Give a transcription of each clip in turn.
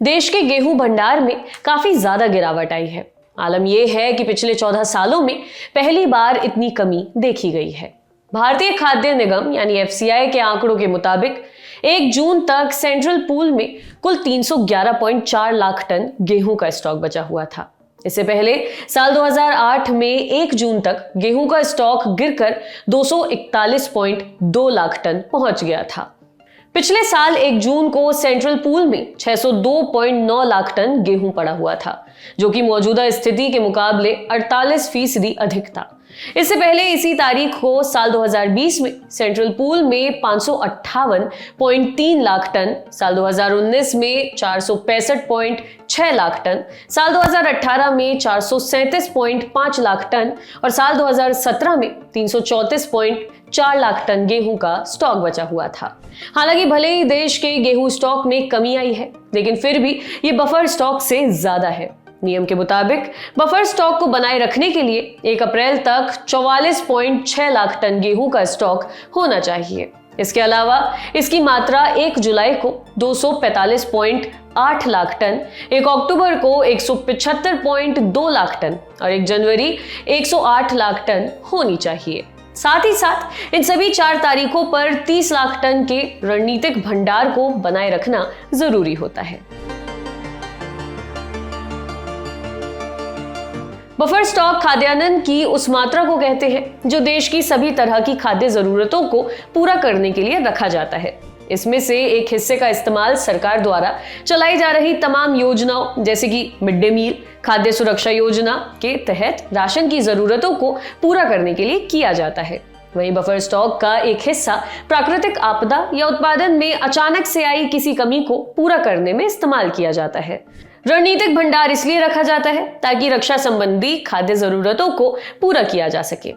देश के गेहूं भंडार में काफी ज्यादा गिरावट आई है। आलम यह है कि पिछले 14 सालों में पहली बार इतनी कमी देखी गई है। भारतीय खाद्य निगम यानी एफसीआई के आंकड़ों के मुताबिक 1 जून तक सेंट्रल पूल में कुल 311.4 लाख टन गेहूं का स्टॉक बचा हुआ था। इससे पहले साल 2008 में 1 जून तक गेहूं का स्टॉक गिरकर 241.2 लाख टन पहुंच गया था। पिछले साल 1 जून को सेंट्रल पूल में 602.9 लाख टन गेहूं पड़ा हुआ था, जो कि मौजूदा स्थिति के मुकाबले 48% अधिक था। इससे पहले इसी तारीख को साल 2020 में सेंट्रल पूल में 558.3 लाख टन, साल 2019 में 465.6 लाख टन, साल 2018 में 437.5 लाख टन और साल 2017 में 334.4 लाख टन गेहूं का स्टॉक बचा हुआ था। हालांकि भले ही देश के गेहूं स्टॉक में कमी आई है, लेकिन फिर भी ये बफर स्टॉक से ज्यादा है। नियम के मुताबिक बफर स्टॉक को बनाए रखने के लिए 1 अप्रैल तक 44.6 लाख टन गेहूं का स्टॉक होना चाहिए। इसके अलावा इसकी मात्रा 1 जुलाई को 245.8 लाख टन, 1 अक्टूबर को 175.2 लाख टन और 1 जनवरी 108 लाख टन होनी चाहिए। साथ ही साथ इन सभी 4 तारीखों पर 30 लाख टन के रणनीतिक भंडार को बनाए रखना जरूरी होता है। बफर स्टॉक खाद्यान्न की उस मात्रा को कहते हैं जो देश की सभी तरह की खाद्य जरूरतों को पूरा करने के लिए रखा जाता है। इसमें से एक हिस्से का इस्तेमाल सरकार द्वारा चलाई जा रही तमाम योजनाओं जैसे कि मिड डे मील, खाद्य सुरक्षा योजना के तहत राशन की जरूरतों को पूरा करने के लिए किया जाता है। वहीं बफर स्टॉक का एक हिस्सा प्राकृतिक आपदा या उत्पादन में अचानक से आई किसी कमी को पूरा करने में इस्तेमाल किया जाता है। रणनीतिक भंडार इसलिए रखा जाता है ताकि रक्षा संबंधी खाद्य जरूरतों को पूरा किया जा सके।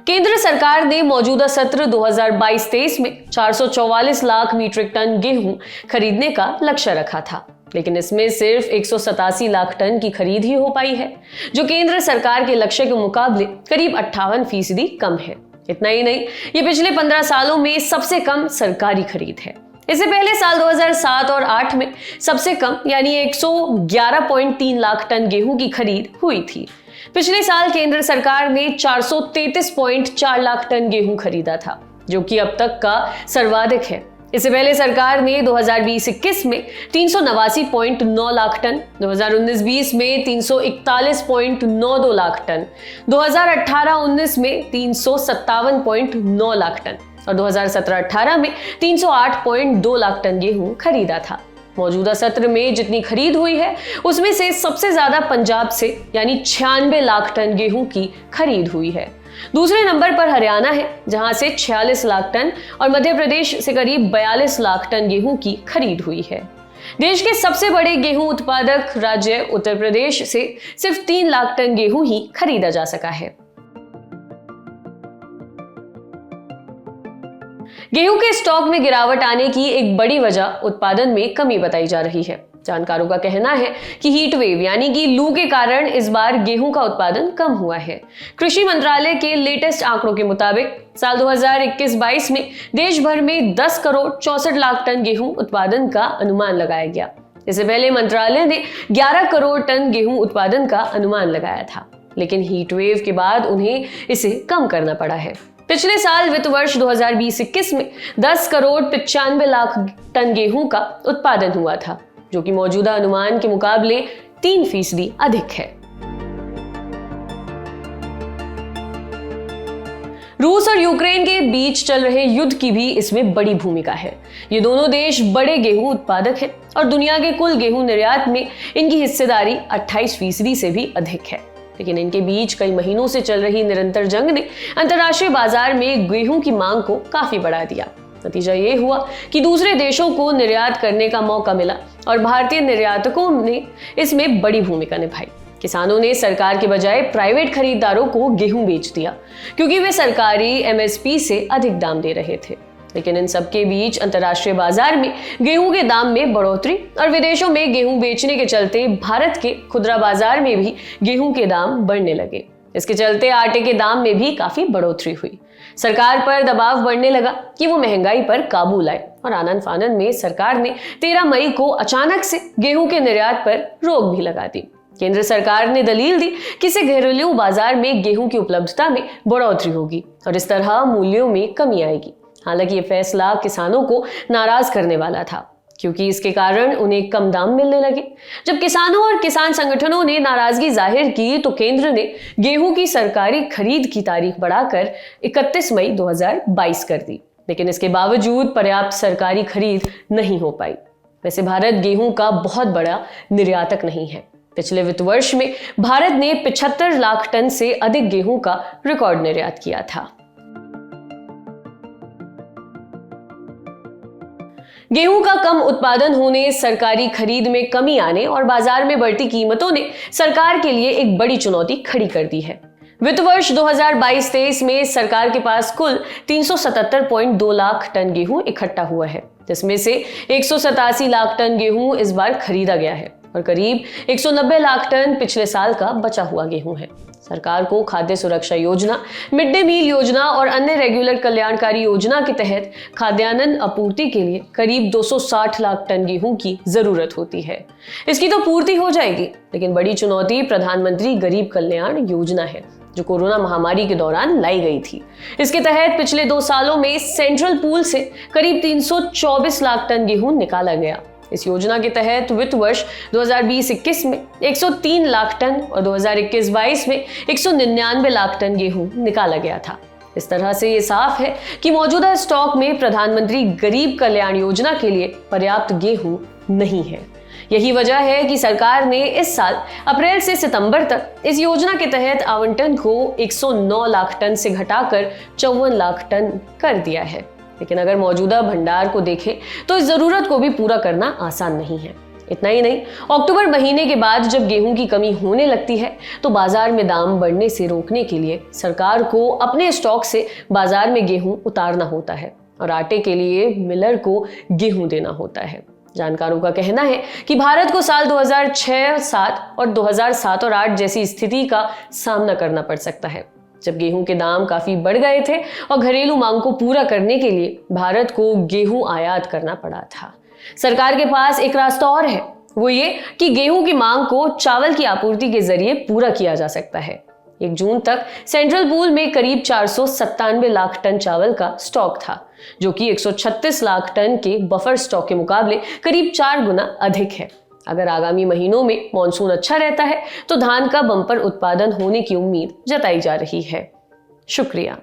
केंद्र सरकार ने मौजूदा सत्र 2022-23 में 444 लाख मीट्रिक टन गेहूं खरीदने का लक्ष्य रखा था, लेकिन इसमें सिर्फ 187 लाख टन की खरीद ही हो पाई है, जो केंद्र सरकार के लक्ष्य के मुकाबले करीब 58% कम है। इतना ही नहीं, ये पिछले 15 सालों में सबसे कम सरकारी खरीद है। इससे पहले साल 2007 और 8 में सबसे कम यानी 111.3 लाख टन गेहूं की खरीद हुई थी। पिछले साल केंद्र सरकार ने 433.4 लाख टन गेहूं खरीदा था, जो कि अब तक का सर्वाधिक है। इससे पहले सरकार ने 2020-21 में 389.9 लाख टन, 2019-20 में 341.92 लाख टन, 2018-19 में 357.9 लाख टन और 2017-18 में 308.2 लाख टन गेहूं खरीदा था। मौजूदा सत्र में जितनी खरीद हुई है उसमें से सबसे ज्यादा पंजाब से यानी 96 लाख टन गेहूं की खरीद हुई है। दूसरे नंबर पर हरियाणा है, जहां से 46 लाख टन और मध्य प्रदेश से करीब 42 लाख टन गेहूं की खरीद हुई है। देश के सबसे बड़े गेहूं उत्पादक राज्य उत्तर प्रदेश से सिर्फ 3 लाख टन गेहूं ही खरीदा जा सका है। गेहूं के स्टॉक में गिरावट आने की एक बड़ी वजह उत्पादन में कमी बताई जा रही है। जानकारों का कहना है कि हीट वेव यानी कि लू के कारण इस बार गेहूं का उत्पादन कम हुआ है। कृषि मंत्रालय के लेटेस्ट आंकड़ों के मुताबिक साल 2021-22 में देश भर में 10 करोड़ 64 लाख टन गेहूं उत्पादन का अनुमान लगाया गया। इससे पहले मंत्रालय ने 11 करोड़ टन गेहूं उत्पादन का अनुमान लगाया था, लेकिन हीट वेव के बाद उन्हें इसे कम करना पड़ा है। पिछले साल वित्त वर्ष 2020-21 में 10 करोड़ 95 लाख टन गेहूं का उत्पादन हुआ था, जो कि मौजूदा अनुमान के मुकाबले 3% अधिक है। रूस और यूक्रेन के बीच चल रहे युद्ध की भी इसमें बड़ी भूमिका है। ये दोनों देश बड़े गेहूं उत्पादक हैं और दुनिया के कुल गेहूं निर्यात में इनकी हिस्सेदारी 28% से भी अधिक है। लेकिन इनके बीच कई महीनों से चल रही निरंतर जंग ने अंतर्राष्ट्रीय बाजार में गेहूं की मांग को काफी बढ़ा दिया। नतीजा ये हुआ कि दूसरे देशों को निर्यात करने का मौका मिला और भारतीय निर्यातकों ने इसमें बड़ी भूमिका निभाई। किसानों ने सरकार के बजाय प्राइवेट खरीदारों को गेहूं बेच दिया, क्योंकि वे सरकारी एमएसपी से अधिक दाम दे रहे थे। लेकिन इन सबके बीच अंतर्राष्ट्रीय बाजार में गेहूं के दाम में बढ़ोतरी और विदेशों में गेहूं बेचने के चलते भारत के खुदरा बाजार में भी गेहूं के दाम बढ़ने लगे। इसके चलते आटे के दाम में भी काफी बढ़ोतरी हुई। सरकार पर दबाव बढ़ने लगा कि वो महंगाई पर काबू लाए और आनन फानन में सरकार ने 13 मई को अचानक से गेहूं के निर्यात पर रोक भी लगा दी। केंद्र सरकार ने दलील दी कि इससे घरेलू बाजार में गेहूं की उपलब्धता में बढ़ोतरी होगी और इस तरह मूल्यों में कमी आएगी। हालांकि ये फैसला किसानों को नाराज करने वाला था, क्योंकि इसके कारण उन्हें कम दाम मिलने लगे। जब किसानों और किसान संगठनों ने नाराजगी जाहिर की तो केंद्र ने गेहूं की सरकारी खरीद की तारीख बढ़ाकर 31 मई 2022 कर दी, लेकिन इसके बावजूद पर्याप्त सरकारी खरीद नहीं हो पाई। वैसे भारत गेहूं का बहुत बड़ा निर्यातक नहीं है। पिछले वित्त वर्ष में भारत ने 75 लाख टन से अधिक गेहूं का रिकॉर्ड निर्यात किया था। गेहूं का कम उत्पादन होने, सरकारी खरीद में कमी आने और बाजार में बढ़ती कीमतों ने सरकार के लिए एक बड़ी चुनौती खड़ी कर दी है। वित्त वर्ष 2022-23 में सरकार के पास कुल 377.2 लाख टन गेहूं इकट्ठा हुआ है, जिसमें से 187 लाख टन गेहूं इस बार खरीदा गया है और करीब 190 लाख टन पिछले साल का बचा हुआ गेहूं है। सरकार को खाद्य सुरक्षा योजना, मिड डे मील योजना और अन्य रेगुलर कल्याणकारी योजना के तहत खाद्यान्न आपूर्ति के लिए करीब 260 लाख टन गेहूं की जरूरत होती है। इसकी तो पूर्ति हो जाएगी, लेकिन बड़ी चुनौती प्रधानमंत्री गरीब कल्याण योजना है, जो कोरोना महामारी के दौरान लाई गई थी। इसके तहत पिछले 2 सालों में सेंट्रल पूल से करीब 324 लाख टन गेहूं निकाला गया। इस योजना के तहत वित्त वर्ष 2020-21 में 103 लाख टन और 2021-22 में 199 लाख टन गेहूं निकाला गया था। इस तरह से ये साफ है कि मौजूदा स्टॉक में प्रधानमंत्री गरीब कल्याण योजना के लिए पर्याप्त गेहूं नहीं है। यही वजह है कि सरकार ने इस साल अप्रैल से सितंबर तक इस योजना के तहत आवंटन को 109 लाख टन से घटाकर 54 लाख टन कर दिया है। लेकिन अगर मौजूदा भंडार को देखें तो इस जरूरत को भी पूरा करना आसान नहीं है। इतना ही नहीं, अक्टूबर महीने के बाद जब गेहूं की कमी होने लगती है तो बाजार में दाम बढ़ने से रोकने के लिए सरकार को अपने स्टॉक से बाजार में गेहूं उतारना होता है और आटे के लिए मिलर को गेहूं देना होता है। जानकारों का कहना है कि भारत को साल 2006-7 और 2007 और 8 जैसी स्थिति का सामना करना पड़ सकता है, जब गेहूं के दाम काफी बढ़ गए थे और घरेलू मांग को पूरा करने के लिए भारत को गेहूं आयात करना पड़ा था। सरकार के पास एक रास्ता और है, वो ये कि गेहूं की मांग को चावल की आपूर्ति के जरिए पूरा किया जा सकता है। 1 जून तक सेंट्रल पूल में करीब 497 लाख टन चावल का स्टॉक था, जो कि 136 लाख टन के बफर स्टॉक के मुकाबले करीब 4 गुना अधिक है। अगर आगामी महीनों में मॉनसून अच्छा रहता है तो धान का बम्पर उत्पादन होने की उम्मीद जताई जा रही है। शुक्रिया।